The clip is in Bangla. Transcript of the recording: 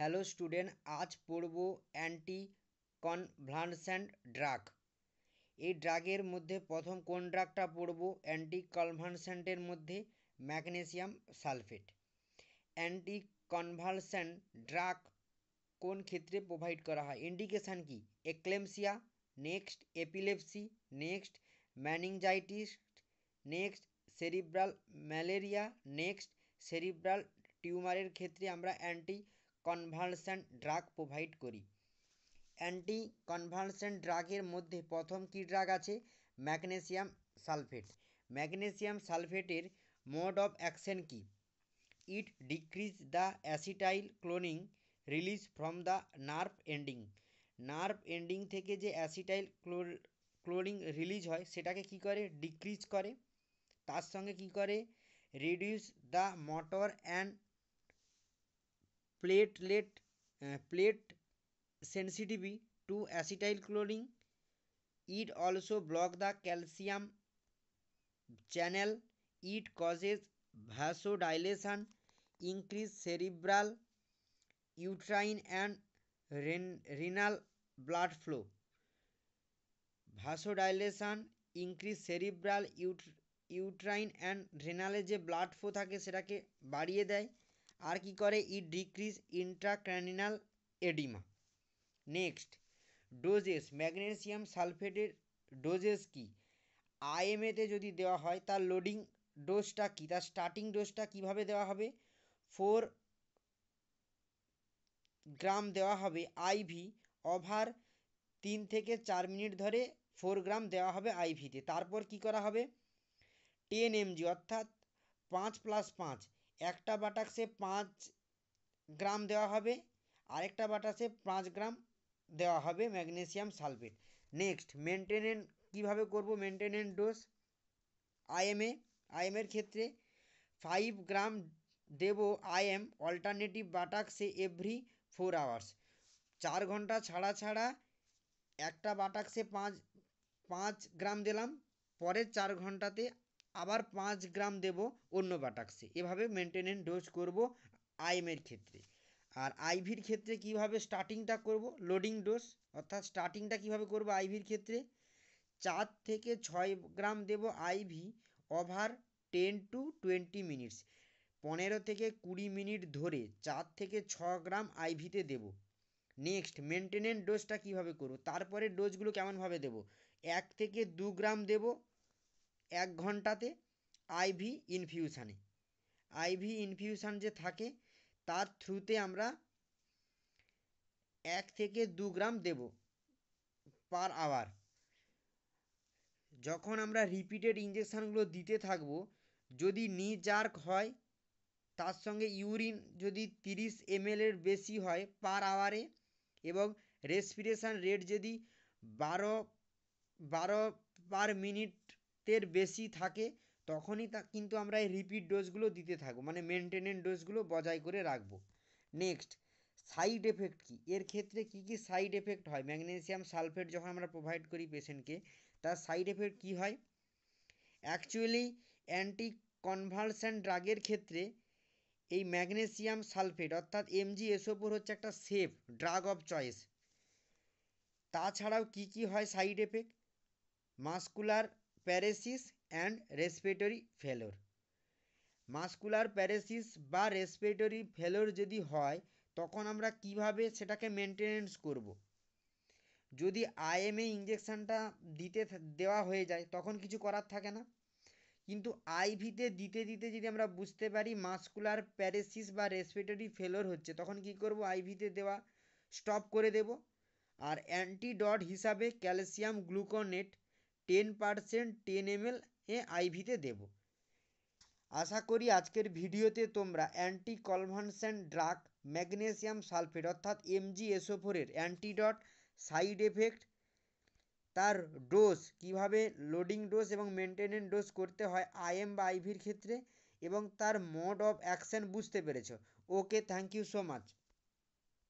হ্যালো স্টুডেন্ট, আজ পড়ব অ্যান্টি কনভালসেন্ট ড্রাগ। এই ড্রাগের মধ্যে প্রথম কোন ড্রাগটা পড়ব? অ্যান্টি কনভালসেন্টের মধ্যে magnesium sulphate. Anti convulsant drug কোন ক্ষেত্রে প্রোভাইড করা হয়? ইন্ডিকেশান কি? Eclampsia, next epilepsy, next meningitis, next cerebral malaria, next cerebral টিউমারের ক্ষেত্রে আমরা অ্যান্টি কনভালসেন্ট ড্রাগ প্রোভাইড করি। অ্যান্টি কনভালসেন্ট ড্রাগের মধ্যে প্রথম কি ড্রাগ আছে? Magnesium sulphate. ম্যাগনেসিয়াম সালফেটের মোড অফ অ্যাকশন কি? It decrease the acetyl choline release from the nerve ending. Nerve ending থেকে যে অ্যাসিটাইল ক্লোরিং রিলিজ হয় সেটাকে কি করে? ডিক্রিজ করে। তার সঙ্গে কি করে? Reduce the motor and plate sensitivity to acetylcholine. It also block the calcium channel. It causes vasodilation, increase cerebral, uterine and renal blood flow. Vasodilation, increase cerebral, uterine and renal যে ব্লাড ফ্লো থাকে সেটাকে বাড়িয়ে দেয়। আর কি করে? It decreases intracranial oedema. Next doses. Magnesium সালফেটের ডোজেস কি? আইএমএতে যদি দেওয়া হয় তার লোডিং ডোজটা কি? তার স্টার্টিং ডোজটা কিভাবে দেওয়া হবে? 4 গ্রাম দেওয়া হবে আইভি। ওভার 3 থেকে 4 মিনিট ধরে 4 গ্রাম দেওয়া হবে আইভিতে। তারপর কি করা হবে? 10 mg অর্থাৎ 5+5, একটা বাটাক্সে 5 গ্রাম দেওয়া হবে, আরেকটা বাটাক্সে 5 গ্রাম দেওয়া হবে ম্যাগনেসিয়াম সালফেট। নেক্সট মেনটেনেন্স কীভাবে করব? মেনটেনেন্স ডোজ আইএমের ক্ষেত্রে 5 গ্রাম দেব আইএম অল্টারনেটিভ বাটাক্সে এভরি 4 আওয়ার্স। 4 ঘন্টা ছাড়া ছাড়া একটা বাটাক্সে 5 গ্রাম দিলাম, পরের 4 ঘন্টাতে আবার 5 গ্রাম দেব অন্য বাটাক্সে। এভাবে মেনটেনেন্স ডোজ করব আইএমের ক্ষেত্রে। আর আইভির ক্ষেত্রে কিভাবে স্টার্টিংটা করব? লোডিং ডোজ অর্থাৎ স্টার্টিংটা কিভাবে করব আইভির ক্ষেত্রে? 4 থেকে 6 গ্রাম দেব আইভি ওভার 10 to 20 মিনিটস। 15 থেকে 20 মিনিট ধরে 4 থেকে 6 গ্রাম আইভিতে দেব। নেক্সট মেনটেনেন্স ডোজটা কিভাবে করব? তারপরে ডোজগুলো কেমনভাবে দেব? 1 থেকে 2 গ্রাম দেব 1 ঘন্টাতে আইভি ইনফিউশানে। আইভি ইনফিউশান যে থাকে তার থ্রুতে আমরা 1 থেকে 2 গ্রাম দেব পার আওয়ার। যখন আমরা রিপিটেড ইঞ্জেকশানগুলো দিতে থাকবো, যদি নি জার্ক হয় তার সঙ্গে ইউরিন যদি 30 ml এর বেশি হয় পার আওয়ারে এবং রেসপিরেশান রেট যদি 12 পার মিনিটের বেশি থাকে তখনই কিন্তু আমরা এই রিপিট ডোজগুলো দিতে থাকবো, মানে মেনটেনেন্স ডোজগুলো বজায় করে রাখবো। নেক্সট সাইড এফেক্ট কী? এর ক্ষেত্রে কী কী সাইড এফেক্ট হয়? ম্যাগনেসিয়াম সালফেট যখন আমরা প্রোভাইড করি পেশেন্টকে, তার সাইড এফেক্ট কী হয়? অ্যাকচুয়ালি অ্যান্টি কনভালসেন্ট ড্রাগের ক্ষেত্রে এই ম্যাগনেসিয়াম সালফেট অর্থাৎ MgSO4 হচ্ছে একটা সেফ ড্রাগ অফ চয়েস। তাছাড়াও কি কি হয় side effect? Muscular paresis and respiratory ফেলোর। Muscular paresis বা রেসপিরেটরি ফেলোর যদি হয় তখন আমরা কিভাবে সেটাকে মেনটেনেন্স করব? যদি আইএমএ ইঞ্জেকশানটা দেওয়া হয়ে যায় তখন কিছু করার থাকে না, কিন্তু আইভিতে দিতে দিতে যদি আমরা বুঝতে পারি মাসকুলার প্যারেসিস বা রেসপিরেটরি ফেলোর হচ্ছে তখন কি করব? আইভিতে দেওয়া স্টপ করে দেব। আর অ্যান্টিডট হিসাবে ক্যালসিয়াম গ্লুকোনেট 10% 10 ml এ আইভিতে দেব। আশা করি আজকের ভিডিওতে তোমরা anti convulsant drug magnesium sulphate অর্থাৎ MgSO4 এর অ্যান্টিডট, সাইড এফেক্ট, তার ডোজ কীভাবে লোডিং ডোজ এবং মেনটেনেন্স ডোজ করতে হয় আইএম বা আইভির ক্ষেত্রে এবং তার মোড অফ অ্যাকশন বুঝতে পেরেছো। ওকে, থ্যাংক ইউ সো মাচ।